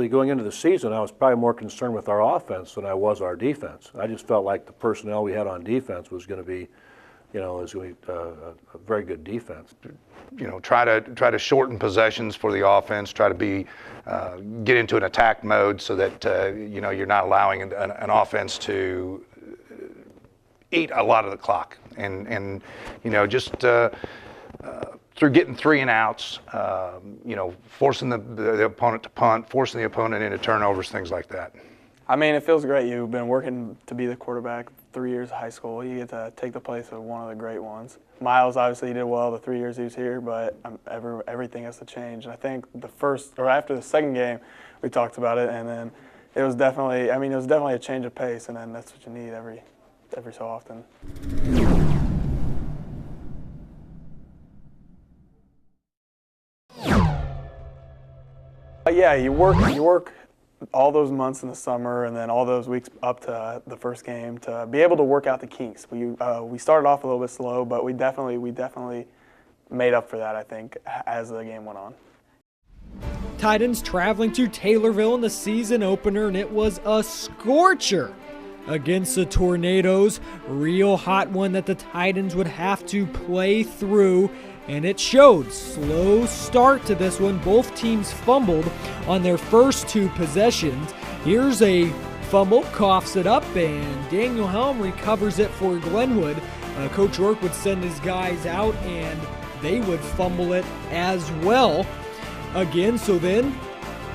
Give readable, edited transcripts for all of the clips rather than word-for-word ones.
honestly, going into the season, I was probably more concerned with our offense than I was our defense. I just felt like the personnel we had on defense was going to be, was going to be a very good defense. Try to shorten possessions for the offense. Try to get into an attack mode so that you're not allowing an offense to eat a lot of the clock, and just through getting 3 and outs, forcing the opponent to punt, forcing the opponent into turnovers, things like that. I mean, it feels great. You've been working to be the quarterback 3 years of high school. You get to take the place of one of the great ones. Miles, obviously, he did well the 3 years he was here, but everything has to change. And I think after the second game, we talked about it, and then it was definitely a change of pace, and then that's what you need every so often. Yeah, you work all those months in the summer and then all those weeks up to the first game to be able to work out the kinks. We started off a little bit slow, but we definitely made up for that, I think, as the game went on. Titans traveling to Taylorville in the season opener, and it was a scorcher against the Tornadoes. Real hot one that the Titans would have to play through, and it showed. Slow start to this one. Both teams fumbled on their first 2 possessions. Here's a fumble, coughs it up, and Daniel Helm recovers it for Glenwood. Coach Rourke would send his guys out, and they would fumble it as well. Again, so then,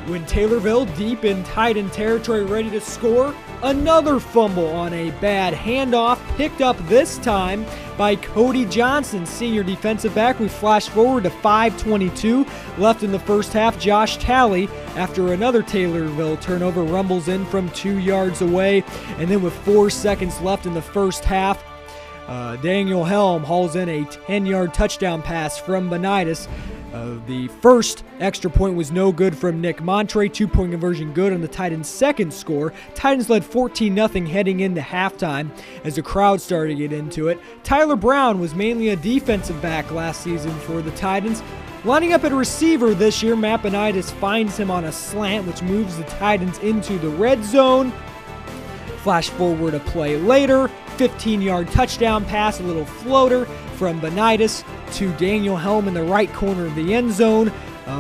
when Taylorville deep in Titan territory ready to score, another fumble on a bad handoff, picked up this time by Cody Johnson, senior defensive back. We flash forward to 5:22 left in the first half. Josh Talley, after another Taylorville turnover, rumbles in from 2 yards away. And then with 4 seconds left in the first half, Daniel Helm hauls in a 10-yard touchdown pass from Benitis. The first extra point was no good from Nick Montre. 2-point conversion good on the Titans' second score. Titans led 14-0 heading into halftime as the crowd started to get into it. Tyler Brown was mainly a defensive back last season for the Titans. Lining up at receiver this year, Matt Benitis finds him on a slant, which moves the Titans into the red zone. Flash forward a play later, 15-yard touchdown pass, a little floater from Benitis to Daniel Helm in the right corner of the end zone.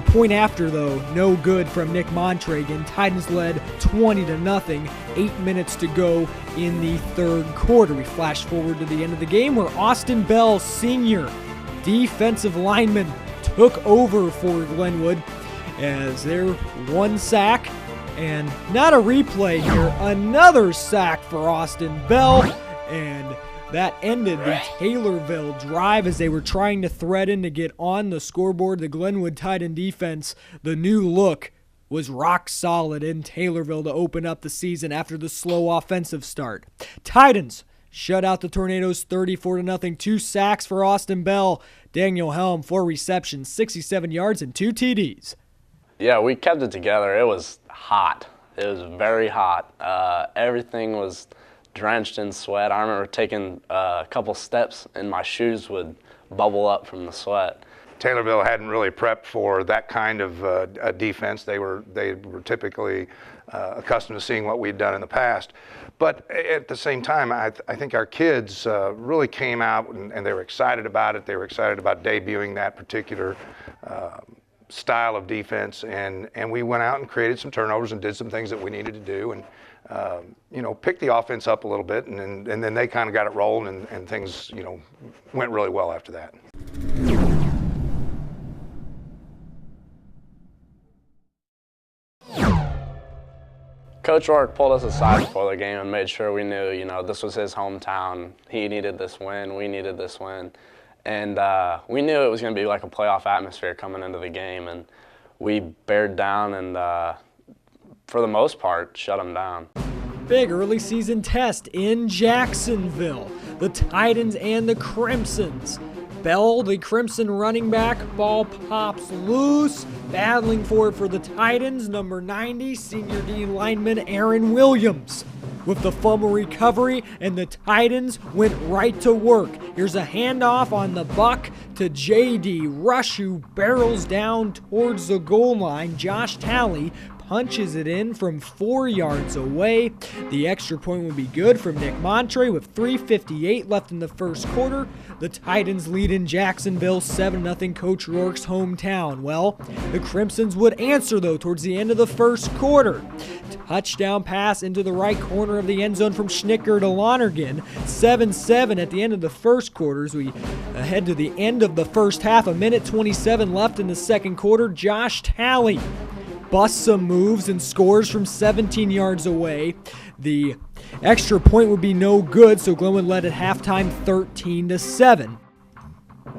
Point after, though, no good from Nick Montragan. Titans led 20-0, 8 minutes to go in the third quarter. We flash forward to the end of the game where Austin Bell, senior defensive lineman, took over for Glenwood as their 1 sack. And not a replay here, another sack for Austin Bell, and that ended the Taylorville drive as they were trying to threaten to get on the scoreboard. The Glenwood Titan defense, the new look, was rock solid in Taylorville to open up the season after the slow offensive start. Titans shut out the Tornadoes 34-0, 2 sacks for Austin Bell. Daniel Helm, 4 receptions, 67 yards, and 2 TDs. Yeah, we kept it together. It was hot. It was very hot. Everything was drenched in sweat. I remember taking a couple steps and my shoes would bubble up from the sweat. Taylorville hadn't really prepped for that kind of a defense. They were typically accustomed to seeing what we'd done in the past. But at the same time, I think our kids really came out and they were excited about it. They were excited about debuting that particular style of defense, and we went out and created some turnovers and did some things that we needed to do, and picked the offense up a little bit, and then they kind of got it rolling, and things went really well after that. Coach Rourke pulled us aside before the game and made sure we knew, this was his hometown. He needed this win. We needed this win. And we knew it was going to be like a playoff atmosphere coming into the game, and we bared down and, for the most part, shut them down. Big early season test in Jacksonville. The Titans and the Crimsons. Bell, the Crimson running back, ball pops loose. Battling for it for the Titans, number 90, senior D lineman Aaron Williams. With the fumble recovery, and the Titans went right to work. Here's a handoff on the buck to J.D. Rush, who barrels down towards the goal line. Josh Talley punches it in from 4 yards away. The extra point will be good from Nick Montre with 3:58 left in the first quarter. The Titans lead in Jacksonville 7-0, Coach Rourke's hometown. Well, the Crimsons would answer though towards the end of the first quarter. Touchdown pass into the right corner of the end zone from Schnicker to Lonergan. 7-7 at the end of the first quarter as we head to the end of the first half. A minute 27 left in the second quarter. Josh Talley busts some moves and scores from 17 yards away. The extra point would be no good, so Glenwood led at halftime 13-7.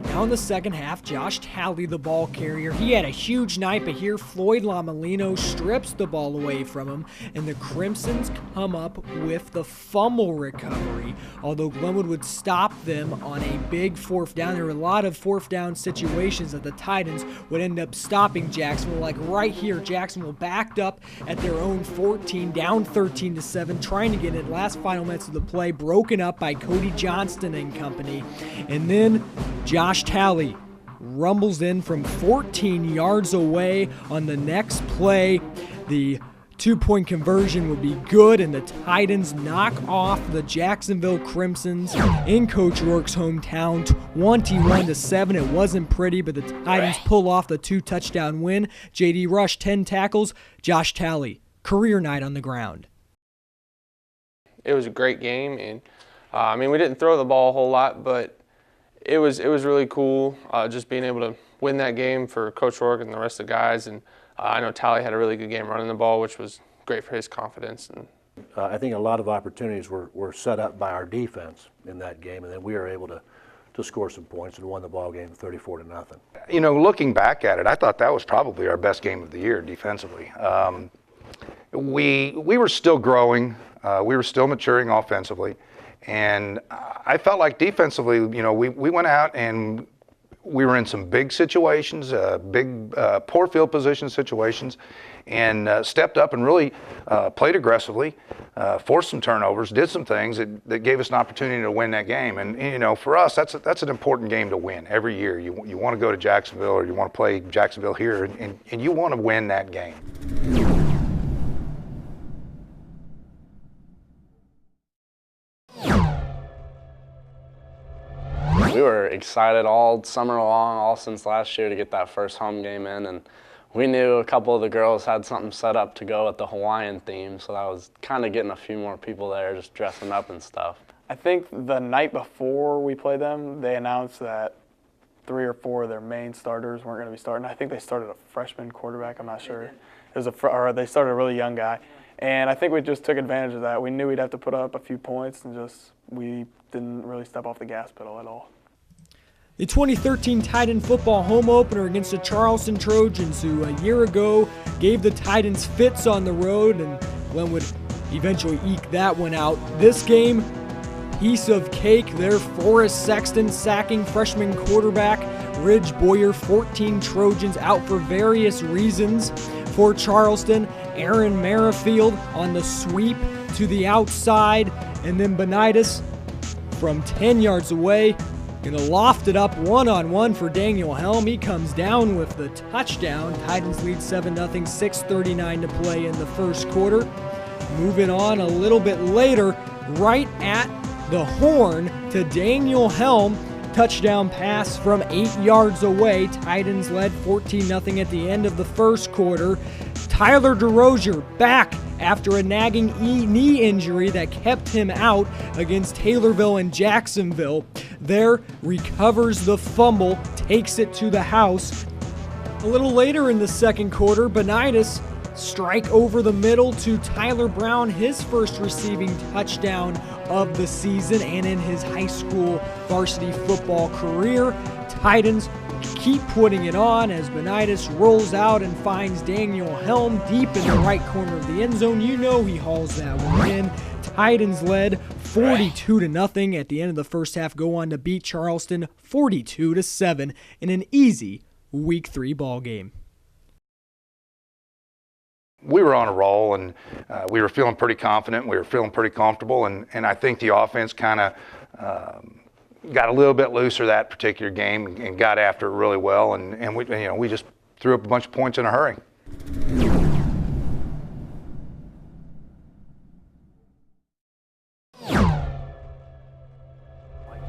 Now in the second half, Josh Talley, the ball carrier, he had a huge night, but here Floyd Lamalino strips the ball away from him, and the Crimsons come up with the fumble recovery. Although Glenwood would stop them on a big fourth down. There were a lot of fourth down situations that the Titans would end up stopping Jacksonville. Like right here, Jacksonville backed up at their own 14, down 13-7, trying to get it. Last final minutes of the play, broken up by Cody Johnston and company. And then Josh Talley rumbles in from 14 yards away on the next play. The 2-point conversion would be good, and the Titans knock off the Jacksonville Crimsons in Coach Rourke's hometown 21-7. It wasn't pretty, but the Titans pull off the 2-touchdown win. J.D. Rush, 10 tackles. Josh Talley, career night on the ground. It was a great game, and we didn't throw the ball a whole lot, but it was really cool just being able to win that game for Coach Rourke and the rest of the guys. And I know Talley had a really good game running the ball, which was great for his confidence. And I think a lot of opportunities were set up by our defense in that game, and then we were able to score some points and won the ball game 34-0. You know, looking back at it, I thought that was probably our best game of the year defensively. We were still growing. We were still maturing offensively. And I felt like defensively, you know, we went out and we were in some big situations, poor field position situations, and stepped up and really played aggressively, forced some turnovers, did some things that gave us an opportunity to win that game. And you know, for us, that's an important game to win every year. You want to go to Jacksonville, or you want to play Jacksonville here, and you want to win that game. We were excited all summer long, all since last year, to get that first home game in, and we knew a couple of the girls had something set up to go with the Hawaiian theme, so that was kind of getting a few more people there just dressing up and stuff. I think the night before we played them, they announced that 3 or 4 of their main starters weren't going to be starting. I think they started a freshman quarterback, I'm not sure. Or they started a really young guy. And I think we just took advantage of that. We knew we'd have to put up a few points, and we didn't really step off the gas pedal at all. The 2013 Titan football home opener against the Charleston Trojans, who a year ago gave the Titans fits on the road, and Glenwood eventually eked that one out. This game, piece of cake there. Forrest Sexton sacking freshman quarterback Ridge Boyer. 14 Trojans out for various reasons. For Charleston, Aaron Merrifield on the sweep to the outside, and then Benitis from 10 yards away. Gonna loft it up one-on-one for Daniel Helm. He comes down with the touchdown. Titans lead 7-0, 6:39 to play in the first quarter. Moving on a little bit later, right at the horn to Daniel Helm. Touchdown pass from 8 yards away. Titans led 14-0 at the end of the first quarter. Tyler DeRozier back after a nagging knee injury that kept him out against Taylorville and Jacksonville. There, recovers the fumble, takes it to the house. A little later in the second quarter, Benitis strike over the middle to Tyler Brown, his first receiving touchdown of the season and in his high school varsity football career. Titans keep putting it on as Benitis rolls out and finds Daniel Helm deep in the right corner of the end zone. You know he hauls that one in. Titans led 42-0 at the end of the first half, go on to beat Charleston 42-7 in an easy Week 3 ball game. We were on a roll, and we were feeling pretty confident. We were feeling pretty comfortable, and I think the offense kind of got a little bit looser that particular game and got after it really well, and we just threw up a bunch of points in a hurry.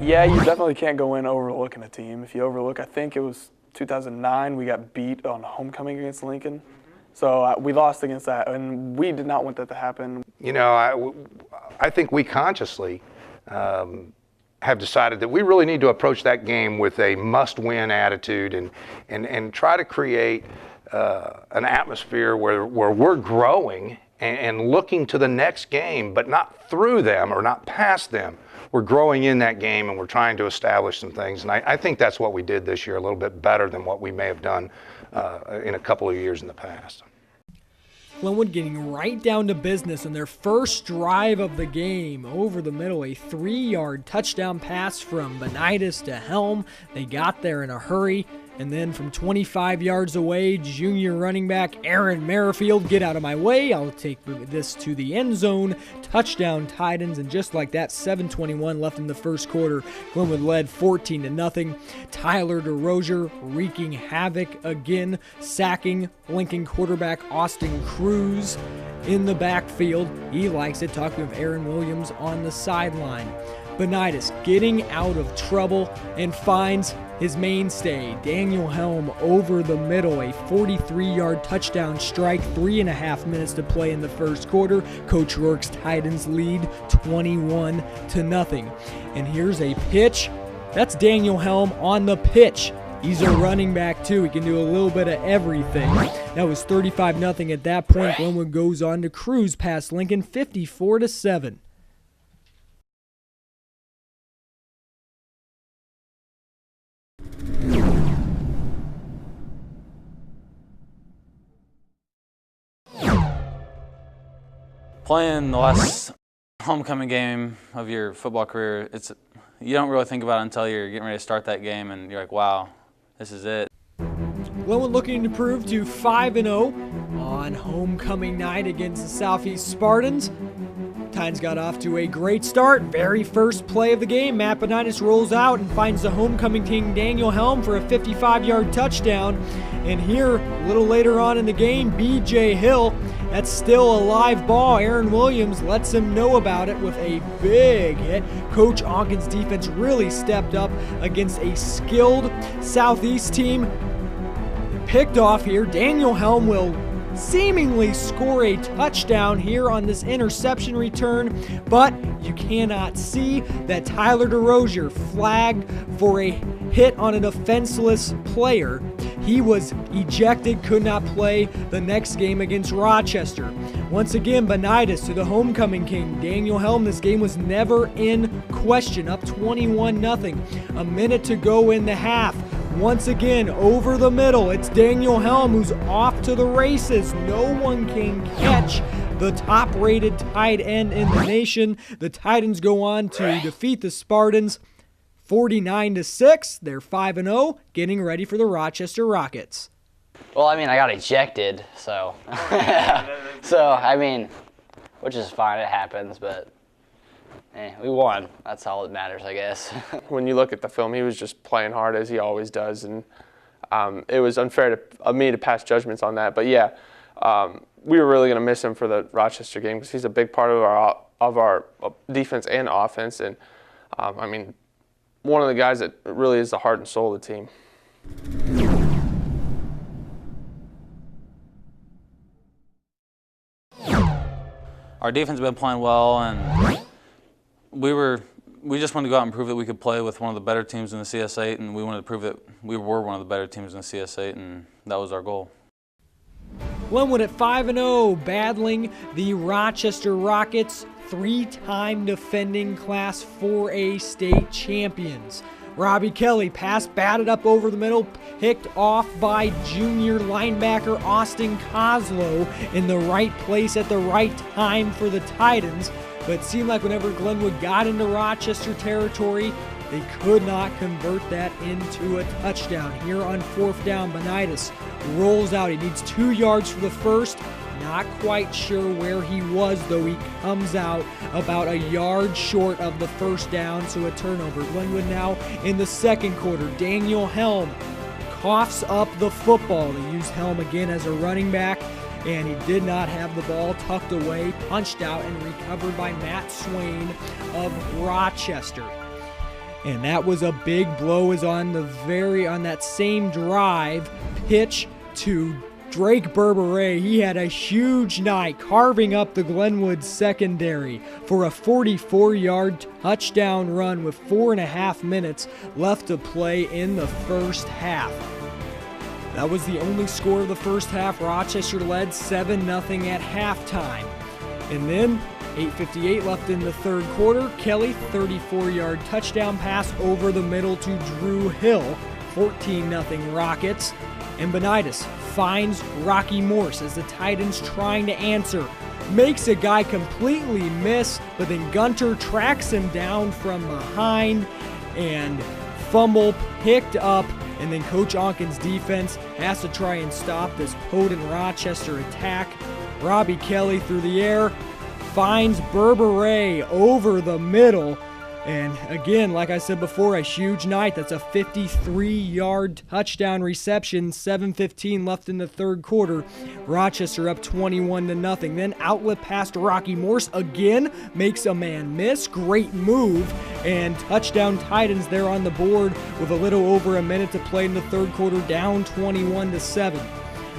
Yeah, you definitely can't go in overlooking a team. If you overlook, I think it was 2009, we got beat on homecoming against Lincoln. So we lost against that, and we did not want that to happen. You know, I think we consciously have decided that we really need to approach that game with a must-win attitude and try to create an atmosphere where we're growing and looking to the next game, but not through them or not past them. We're growing in that game, and we're trying to establish some things. And I think that's what we did this year, a little bit better than what we may have done in a couple of years in the past. Glenwood getting right down to business on their first drive of the game. Over the middle, a 3-yard touchdown pass from Benitez to Helm. They got there in a hurry. And then from 25 yards away, junior running back Aaron Merrifield, get out of my way, I'll take this to the end zone. Touchdown Titans, and just like that, 7:21 left in the first quarter. Glenwood led 14-0. Tyler DeRozier wreaking havoc again, sacking Lincoln quarterback Austin Cruz in the backfield. He likes it, talking with Aaron Williams on the sideline. Benitez getting out of trouble and finds his mainstay, Daniel Helm, over the middle. A 43-yard touchdown strike, 3.5 minutes to play in the first quarter. Coach Rourke's Titans lead 21-0. And here's a pitch. That's Daniel Helm on the pitch. He's a running back too. He can do a little bit of everything. That was 35-0 at that point. Glenwood goes on to cruise past Lincoln 54-7. Playing the last homecoming game of your football career, you don't really think about it until you're getting ready to start that game, and you're like, wow, this is it. Glenwood looking to improve to 5-0 on homecoming night against the Southeast Spartans. Titans got off to a great start. Very first play of the game, Matt Benitez rolls out and finds the homecoming king Daniel Helm for a 55-yard touchdown. And here, a little later on in the game, B.J. Hill, that's still a live ball. Aaron Williams lets him know about it with a big hit. Coach Onken's defense really stepped up against a skilled Southeast team. Picked off here. Daniel Helm will seemingly score a touchdown here on this interception return, but you cannot see that Tyler DeRozier flagged for a hit on an offenseless player. He was ejected, could not play the next game against Rochester. Once again, Benitez to the homecoming king, Daniel Helm. This game was never in question, up 21-0. A minute to go in the half. Once again, over the middle, it's Daniel Helm who's off to the races. No one can catch the top-rated tight end in the nation. The Titans go on to defeat the Spartans 49-6. They're 5-0, getting ready for the Rochester Rockets. Well, I mean, I got ejected, so I mean, which is fine, it happens, but we won. That's all that matters, I guess. When you look at the film, he was just playing hard as he always does, and it was unfair of me to pass judgments on that. But yeah, we were really going to miss him for the Rochester game because he's a big part of our defense and offense, and I mean, one of the guys that really is the heart and soul of the team. Our defense has been playing well, and we just wanted to go out and prove that we could play with one of the better teams in the CS8, and we wanted to prove that we were one of the better teams in the CS8, and that was our goal. Glenwood at 5-0, battling the Rochester Rockets, 3-time defending Class 4A state champions. Robbie Kelly, pass batted up over the middle, picked off by junior linebacker Austin Coslow in the right place at the right time for the Titans. But it seemed like whenever Glenwood got into Rochester territory, they could not convert that into a touchdown. Here on 4th down, Benitez rolls out. He needs 2 yards for the first. Not quite sure where he was, though. He comes out about a yard short of the first down, so a turnover. Glenwood now in the second quarter. Daniel Helm coughs up the football. They use Helm again as a running back, and he did not have the ball tucked away, punched out, and recovered by Matt Swain of Rochester. And that was a big blow, as on that same drive, pitch to Drake Berberet. He had a huge night, carving up the Glenwood secondary for a 44-yard touchdown run with 4.5 minutes left to play in the first half. That was the only score of the first half. Rochester led 7-0 at halftime. And then 8:58 left in the third quarter. Kelly, 34-yard touchdown pass over the middle to Drew Hill. 14-0 Rockets. And Benitez finds Rocky Morse as the Titans trying to answer. Makes a guy completely miss, but then Gunter tracks him down from behind and fumble picked up. And then Coach Onken's defense has to try and stop this potent Rochester attack. Robbie Kelly through the air finds Berberet over the middle. And again, like I said before, a huge night. That's a 53-yard touchdown reception. 7:15 left in the third quarter. Rochester up 21-0. Then outlet pass to Rocky Morse again. Makes a man miss. Great move. And touchdown Titans there on the board with a little over a minute to play in the third quarter, down 21-7.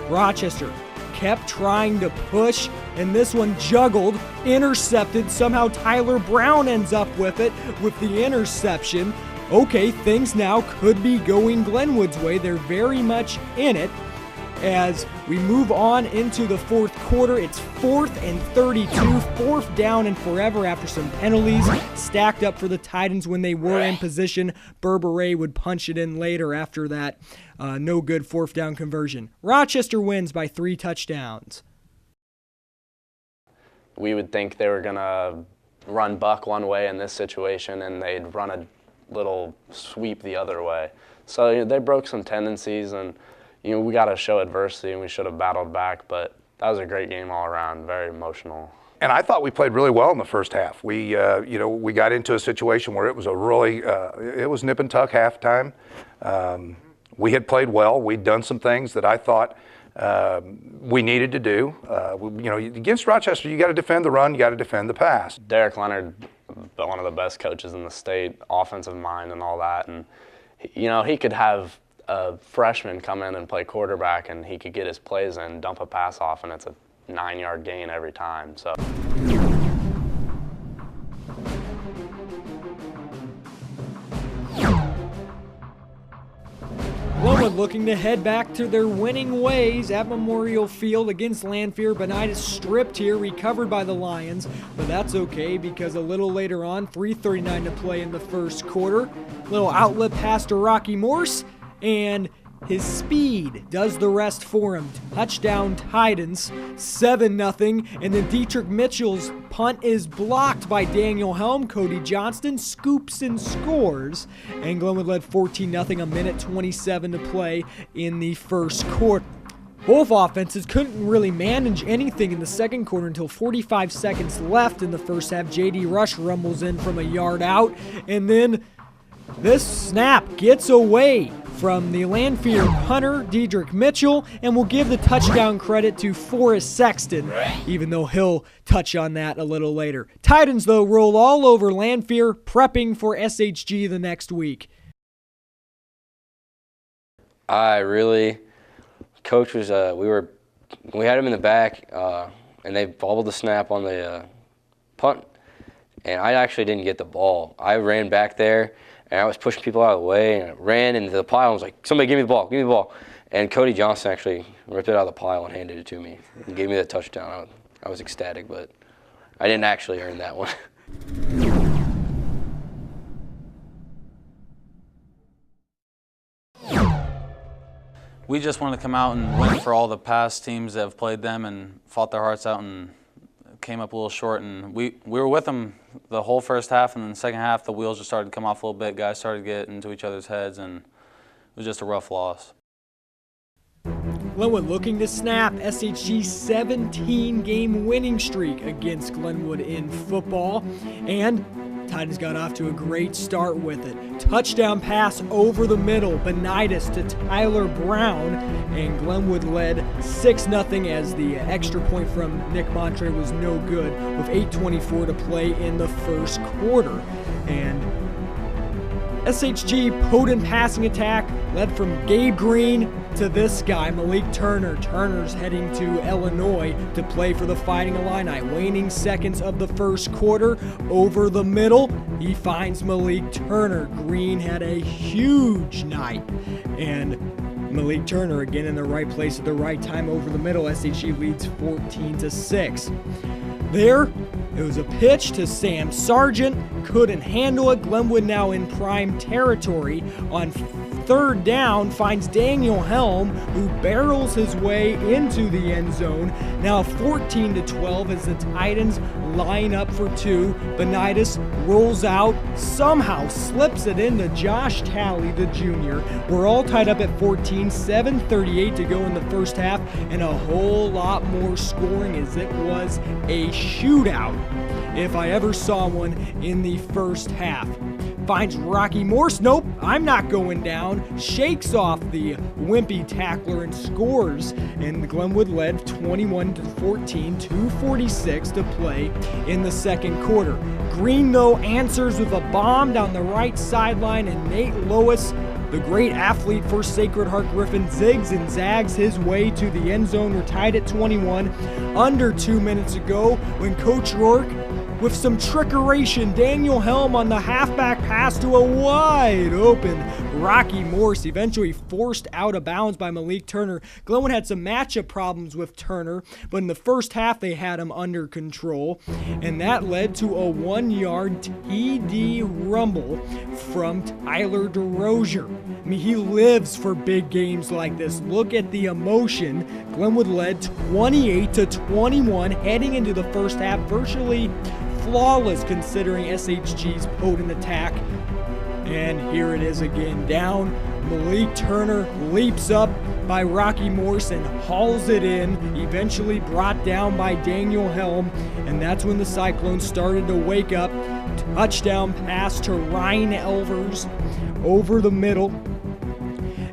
Rochester kept trying to push, and this one juggled, intercepted. Somehow Tyler Brown ends up with it with the interception. Okay, things now could be going Glenwood's way. They're very much in it. As we move on into the fourth quarter, it's 4th and 32, 4th down and forever after some penalties stacked up for the Titans when they were in position. Berberet would punch it in later after that no good 4th down conversion. Rochester wins by 3 touchdowns. We would think they were going to run buck one way in this situation, and they'd run a little sweep the other way. So they broke some tendencies, and we got to show adversity, and we should have battled back, but that was a great game all around, very emotional. And I thought we played really well in the first half. We, we got into a situation where it was it was nip and tuck halftime. We had played well. We'd done some things that I thought we needed to do. Against Rochester, you got to defend the run, you got to defend the pass. Derek Leonard, one of the best coaches in the state, offensive mind and all that, and he could have a freshman come in and play quarterback, and he could get his plays in, dump a pass off, and it's a 9-yard gain every time. So. Glenwood looking to head back to their winning ways at Memorial Field against Lanphier. Benitez stripped here, recovered by the Lions, but that's okay because a little later on, 3:39 to play in the first quarter. Little outlet pass to Rocky Morse, and his speed does the rest for him. Touchdown Titans, 7-0, and then Dietrich Mitchell's punt is blocked by Daniel Helm. Cody Johnston scoops and scores, and Glenwood led 14-0, a minute 27 to play in the first quarter. Both offenses couldn't really manage anything in the second quarter until 45 seconds left in the first half. J.D. Rush rumbles in from a yard out, and then this snap gets away from the Lanphier punter, Dietrich Mitchell, and we'll give the touchdown credit to Forrest Sexton, even though he'll touch on that a little later. Titans, though, roll all over Lanphier, prepping for SHG the next week. Coach was, we had him in the back, and they bobbled the snap on the punt, and I actually didn't get the ball. I ran back there, and I was pushing people out of the way, and I ran into the pile and was like, somebody give me the ball, give me the ball. And Cody Johnson actually ripped it out of the pile and handed it to me and gave me the touchdown. I was ecstatic, but I didn't actually earn that one. We just wanted to come out and win for all the past teams that have played them and fought their hearts out and came up a little short. And we were with them the whole first half, and then the second half the wheels just started to come off a little bit. Guys started to get into each other's heads, and it was just a rough loss. Glenwood looking to snap SHG's 17-game winning streak against Glenwood in football, and Titans got off to a great start with it. Touchdown pass over the middle, Benitez to Tyler Brown, and Glenwood led 6-0 as the extra point from Nick Montre was no good with 8:24 to play in the first quarter. And SHG potent passing attack led from Gabe Green to this guy, Malik Turner. Turner's heading to Illinois to play for the Fighting Illini. Waning seconds of the first quarter, over the middle, he finds Malik Turner. Green had a huge night, and Malik Turner again in the right place at the right time over the middle. SHG leads 14-6. There, it was a pitch to Sam Sargent, couldn't handle it. Glenwood now in prime territory. On third down, finds Daniel Helm, who barrels his way into the end zone. Now 14-12 as the Titans line up for two. Benitis rolls out, somehow slips it into Josh Talley, the junior. We're all tied up at 14, 7:38 to go in the first half, and a whole lot more scoring as it was a shootout, if I ever saw one in the first half. Finds Rocky Morse. Nope, I'm not going down. Shakes off the wimpy tackler and scores. And Glenwood led 21-14, 2:46 to play in the second quarter. Green, though, answers with a bomb down the right sideline, and Nate Lois, the great athlete for Sacred Heart Griffin, zigs and zags his way to the end zone. We're tied at 21. Under 2 minutes to go when Coach Rourke, with some trickeration, Daniel Helm on the halfback pass to a wide open Rocky Morse, eventually forced out of bounds by Malik Turner. Glenwood had some matchup problems with Turner, but in the first half they had him under control, and that led to a 1-yard TD rumble from Tyler DeRozier. I mean, he lives for big games like this. Look at the emotion. Glenwood led 28-21 heading into the first half, virtually flawless considering SHG's potent attack. And here it is again, down. Malik Turner leaps up by Rocky Morse and hauls it in, eventually brought down by Daniel Helm, and that's when the Cyclones started to wake up. Touchdown pass to Ryan Elvers over the middle.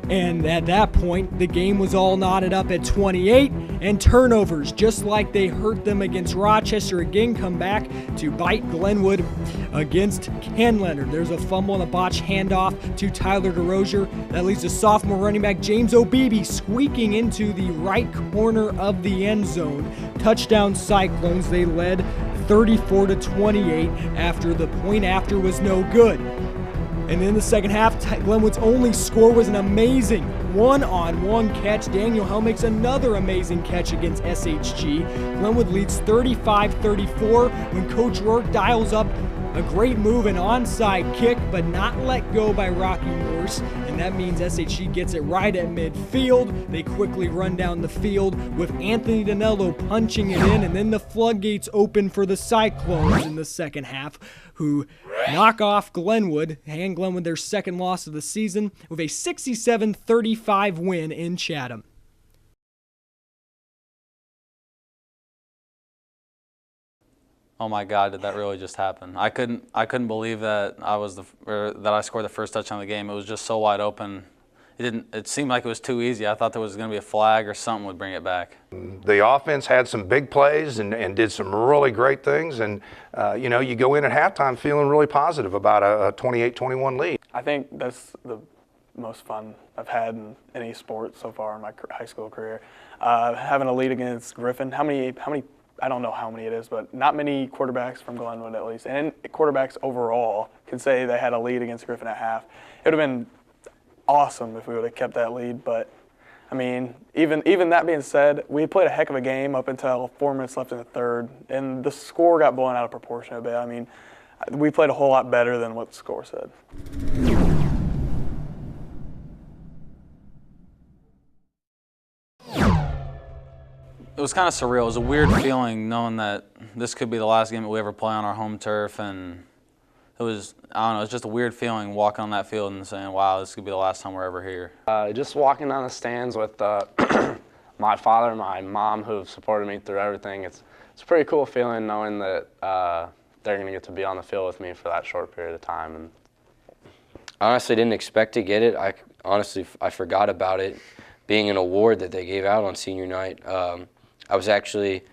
And at that point, the game was all knotted up at 28, and turnovers, just like they hurt them against Rochester, again come back to bite Glenwood against Ken Leonard. There's a fumble and a botched handoff to Tyler DeRozier. That leads to sophomore running back James Obibi squeaking into the right corner of the end zone. Touchdown Cyclones. They led 34-28 after the point after was no good. And in the second half, Glenwood's only score was an amazing one-on-one catch. Daniel Helm makes another amazing catch against SHG. Glenwood leads 35-34 when Coach Rourke dials up a great move, an onside kick, but not let go by Rocky Morse. And that means SHG gets it right at midfield. They quickly run down the field with Anthony Danello punching it in, and then the floodgates open for the Cyclones in the second half, who knock off Glenwood, hand Glenwood their second loss of the season with a 67-35 win in Chatham. Oh my God, did that really just happen? I couldn't believe that I scored the first touchdown of the game. It was just so wide open. It seemed like it was too easy. I thought there was going to be a flag or something would bring it back. The offense had some big plays and did some really great things, and you go in at halftime feeling really positive about a 28-21 lead. I think that's the most fun I've had in any sport so far in my high school career. Having a lead against Griffin. How many? I don't know how many it is, but not many quarterbacks from Glenwood at least, and quarterbacks overall can say they had a lead against Griffin at half. It would have been awesome if we would have kept that lead, but I mean, even that being said, we played a heck of a game up until 4 minutes left in the third, and the score got blown out of proportion a bit. I mean, we played a whole lot better than what the score said. It was kind of surreal. It was a weird feeling knowing that this could be the last game that we ever play on our home turf, and it was, I don't know, it's just a weird feeling walking on that field and saying, wow, this could be the last time we're ever here. Just walking down the stands with my father and my mom, who've supported me through everything, it's a pretty cool feeling knowing that they're going to get to be on the field with me for that short period of time. And I honestly didn't expect to get it. I forgot about it being an award that they gave out on senior night. I was actually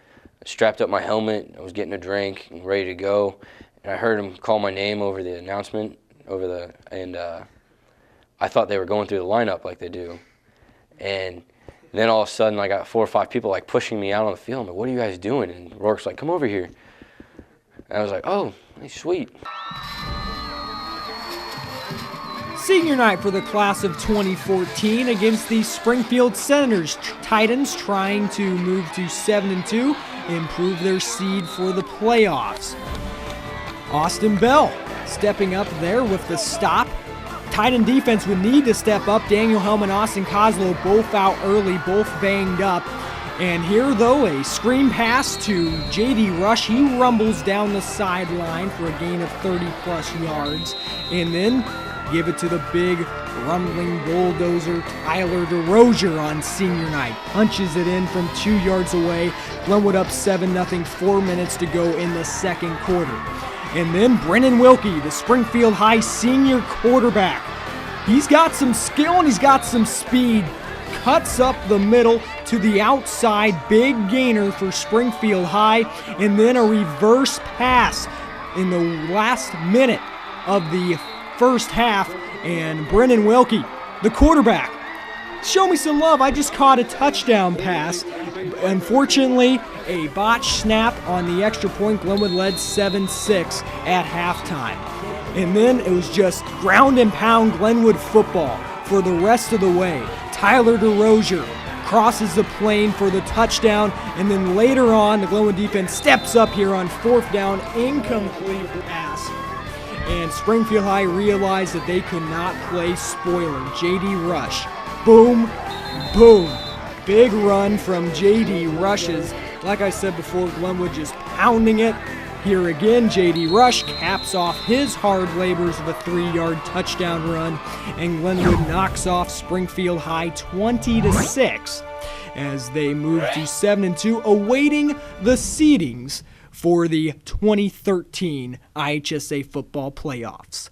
strapped up my helmet. I was getting a drink and ready to go. And I heard him call my name over the announcement and I thought they were going through the lineup like they do. And then all of a sudden I got 4 or 5 people like pushing me out on the field. I'm like, what are you guys doing? And Rourke's like, come over here. And I was like, oh, sweet. Senior night for the class of 2014 against the Springfield Senators. Titans trying to move to 7-2, improve their seed for the playoffs. Austin Bell stepping up there with the stop. Titan defense would need to step up. Daniel Helm and Austin Kozlow both out early, both banged up. And here, though, a screen pass to J.D. Rush. He rumbles down the sideline for a gain of 30-plus yards. And then give it to the big, rumbling bulldozer, Tyler DeRozier on senior night. Punches it in from 2 yards away. Glenwood up 7-0, 4 minutes to go in the second quarter. And then Brennan Wilkie, the Springfield High senior quarterback. He's got some skill and he's got some speed. Cuts up the middle to the outside, big gainer for Springfield High, and then a reverse pass in the last minute of the first half, and Brennan Wilkie, the quarterback, show me some love. I just caught a touchdown pass. Unfortunately, a botched snap on the extra point. Glenwood led 7-6 at halftime. And then it was just ground and pound Glenwood football for the rest of the way. Tyler DeRozier crosses the plane for the touchdown, and then later on, the Glenwood defense steps up here on 4th down, incomplete pass. And Springfield High realized that they could not play spoiler. J.D. Rush, boom, boom. Big run from J.D. Rush's. Like I said before, Glenwood just pounding it. Here again, J.D. Rush caps off his hard labors with a 3-yard touchdown run, and Glenwood knocks off Springfield High 20-6 as they move to 7-2, awaiting the seedings for the 2013 IHSA football playoffs.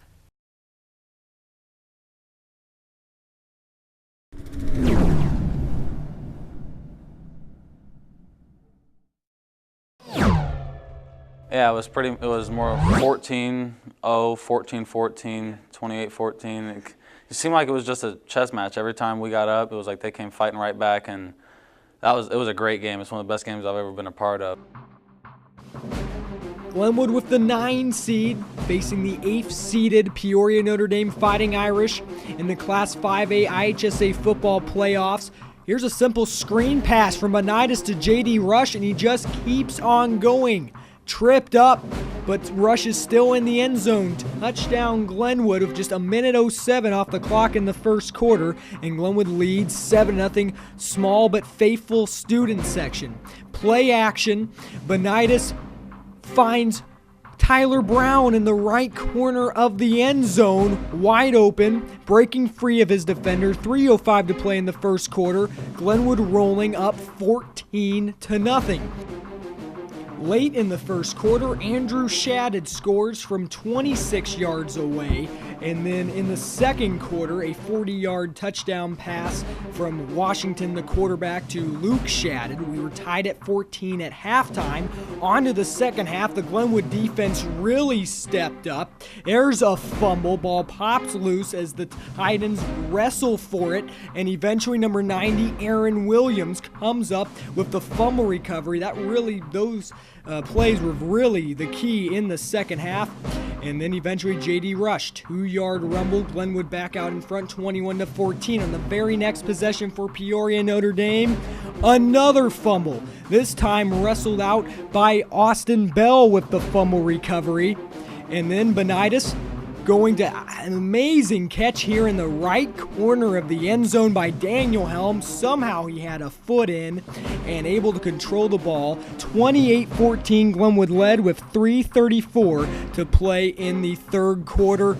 Yeah, it was more 14-0, 14-14, 28-14. It seemed like it was just a chess match. Every time we got up, it was like they came fighting right back, and it was a great game. It's one of the best games I've ever been a part of. Glenwood with the 9 seed, facing the 8th seeded Peoria Notre Dame Fighting Irish in the Class 5A IHSA football playoffs. Here's a simple screen pass from Benitis to J.D. Rush, and he just keeps on going. Tripped up, but Rush is still in the end zone. Touchdown Glenwood with just 1:07 off the clock in the first quarter, and Glenwood leads 7-0, small but faithful student section. Play action, Benitis finds Tyler Brown in the right corner of the end zone, wide open, breaking free of his defender. 3:05 to play in the first quarter. Glenwood rolling up 14-0. Late in the first quarter, Andrew Shaddad scores from 26 yards away. And then in the second quarter, a 40-yard touchdown pass from Washington, the quarterback, to Luke Shaddad. We were tied at 14 at halftime. On to the second half, the Glenwood defense really stepped up. There's a fumble. Ball pops loose as the Titans wrestle for it. And eventually, number 90, Aaron Williams, comes up with the fumble recovery. Those plays were really the key in the second half. And then eventually J.D. Rush, 2-yard rumble, Glenwood back out in front, 21-14. On the very next possession for Peoria Notre Dame, another fumble. This time wrestled out by Austin Bell with the fumble recovery. And then Benitis going to an amazing catch here in the right corner of the end zone by Daniel Helm. Somehow he had a foot in and able to control the ball. 28-14, Glenwood led with 3:34 to play in the third quarter.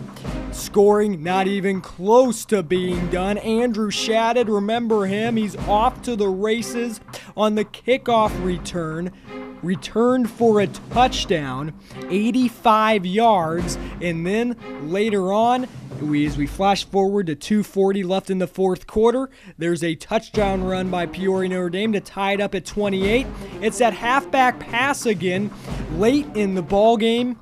Scoring not even close to being done. Andrew Shaddad, remember him, he's off to the races on the kickoff return. Returned for a touchdown, 85 yards, and then later on, as we flash forward to 2:40 left in the fourth quarter, there's a touchdown run by Peoria Notre Dame to tie it up at 28. It's that halfback pass again late in the ball game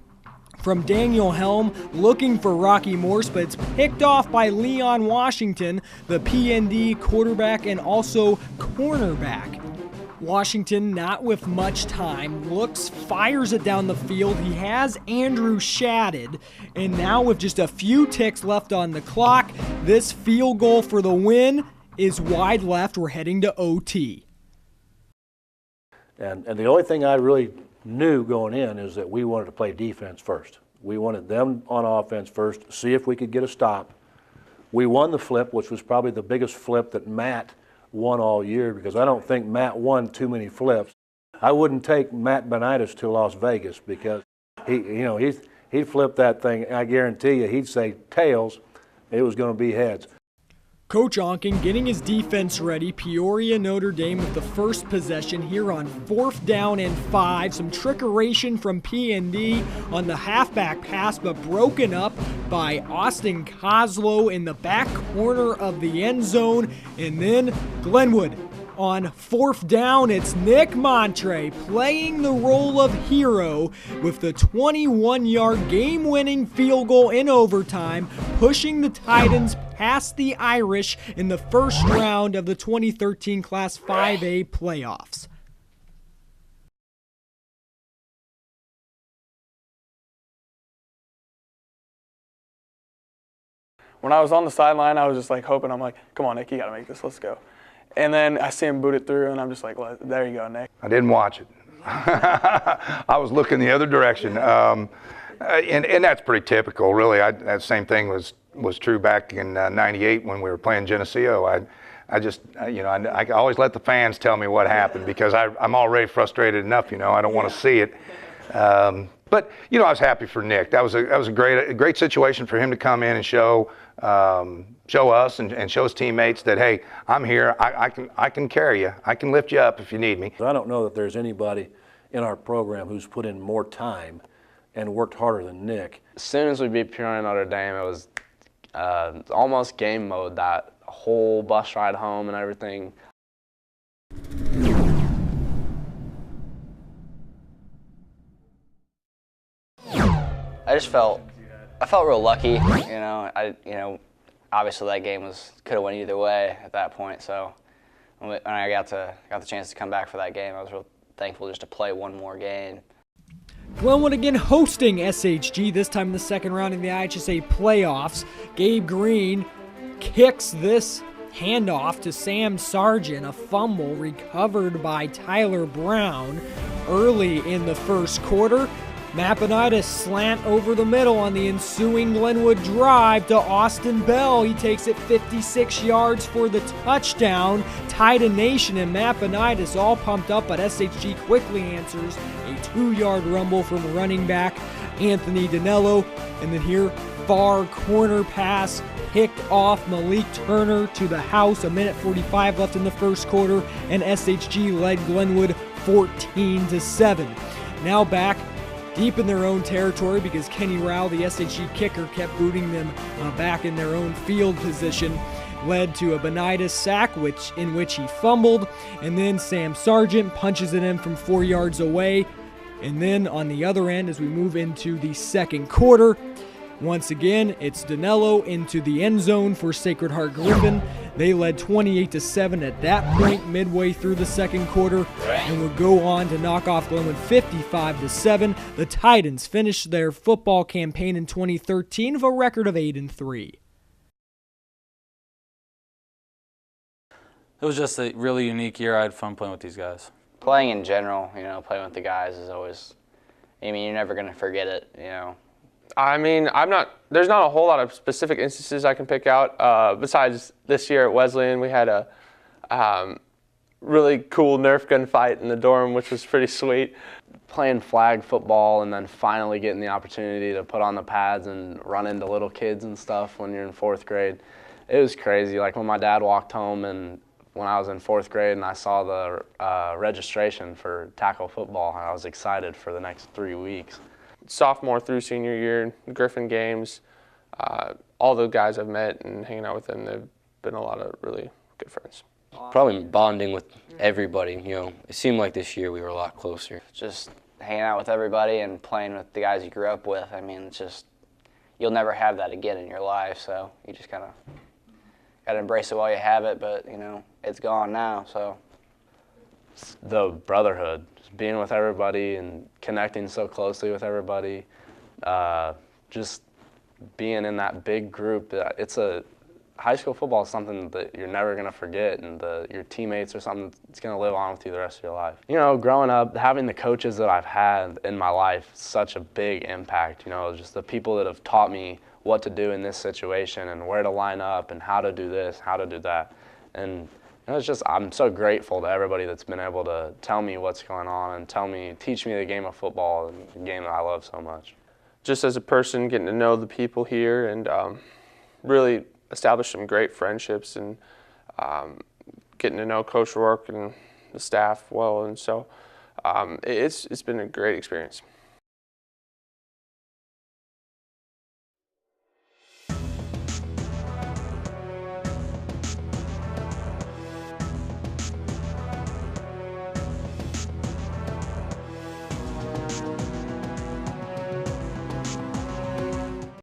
from Daniel Helm looking for Rocky Morse, but it's picked off by Leon Washington, the PND quarterback and also cornerback. Washington, not with much time, looks, fires it down the field. He has Andrew shatted, and now with just a few ticks left on the clock, this field goal for the win is wide left. We're heading to OT. And the only thing I really knew going in is that we wanted to play defense first. We wanted them on offense first, see if we could get a stop. We won the flip, which was probably the biggest flip that Matt won all year, because I don't think Matt won too many flips. I wouldn't take Matt Benitis to Las Vegas, because he'd flip that thing. I guarantee you, he'd say tails. It was going to be heads. Coach Onken getting his defense ready. Peoria Notre Dame with the first possession here on 4th down and 5. Some trickeration from PND on the halfback pass, but broken up by Austin Koslow in the back corner of the end zone. And then Glenwood on 4th down. It's Nick Montre playing the role of hero with the 21-yard game-winning field goal in overtime, pushing the Titans past the Irish in the first round of the 2013 Class 5A playoffs. When I was on the sideline, I was just like hoping, I'm like, come on, Nick, you got to make this, let's go. And then I see him boot it through, and I'm just like, well, there you go, Nick. I didn't watch it. I was looking the other direction. And that's pretty typical, really. That same thing was true back in '98 when we were playing Geneseo. I always let the fans tell me what happened, because I'm already frustrated enough. I don't want to see it. But I was happy for Nick. That was a great situation for him to come in and show us and show his teammates that, hey, I'm here. I can carry you. I can lift you up if you need me. I don't know that there's anybody in our program who's put in more time and worked harder than Nick. As soon as we beat Peoria Notre Dame, it was almost game mode, that whole bus ride home and everything. I felt real lucky. Obviously that game could have went either way at that point. So when I got the chance to come back for that game, I was real thankful just to play one more game. Glenwood again hosting SHG, this time in the second round in the IHSA playoffs. Gabe Green kicks this handoff to Sam Sargent, a fumble recovered by Tyler Brown early in the first quarter. Mapanitis slant over the middle on the ensuing Glenwood drive to Austin Bell. He takes it 56 yards for the touchdown. Titan Nation and Mapanitis all pumped up, but SHG quickly answers a 2-yard rumble from running back Anthony Danello. And then here, far corner pass picked off Malik Turner to the house. 1:45 left in the first quarter, and SHG led Glenwood 14-7. Now back deep in their own territory, because Kenny Rao, the SHG kicker, kept booting them back in their own field position, led to a Benitis sack in which he fumbled, and then Sam Sargent punches it in from 4 yards away. And then on the other end, as we move into the second quarter, once again, it's Danello into the end zone for Sacred Heart Griffin. They led 28-7 at that point midway through the second quarter, and would go on to knock off Glenwood 55-7. The Titans finished their football campaign in 2013 with a record of 8-3. It was just a really unique year. I had fun playing with these guys. Playing in general, playing with the guys is always, you're never going to forget it, there's not a whole lot of specific instances I can pick out. Besides this year at Wesleyan, we had a really cool Nerf gun fight in the dorm, which was pretty sweet. Playing flag football and then finally getting the opportunity to put on the pads and run into little kids and stuff when you're in 4th grade. It was crazy. Like when my dad walked home and when I was in 4th grade and I saw the registration for tackle football, I was excited for the next 3 weeks. Sophomore through senior year, the Griffin games, all the guys I've met and hanging out with them, they've been a lot of really good friends. Probably bonding with everybody, It seemed like this year we were a lot closer. Just hanging out with everybody and playing with the guys you grew up with. I mean, it's just, you'll never have that again in your life, so you just kind of got to embrace it while you have it, but, you know, it's gone now, so. The brotherhood, just being with everybody and connecting so closely with everybody, just being in that big group. High school football is something that you're never going to forget, and your teammates are something that's going to live on with you the rest of your life. You know, growing up, having the coaches that I've had in my life, such a big impact. You know, just the people that have taught me what to do in this situation and where to line up and how to do this, how to do that. And you know, it's just, I'm so grateful to everybody that's been able to tell me what's going on and teach me the game of football, and the game that I love so much. Just as a person, getting to know the people here and really establish some great friendships, and getting to know Coach Rourke and the staff well, and so it's been a great experience.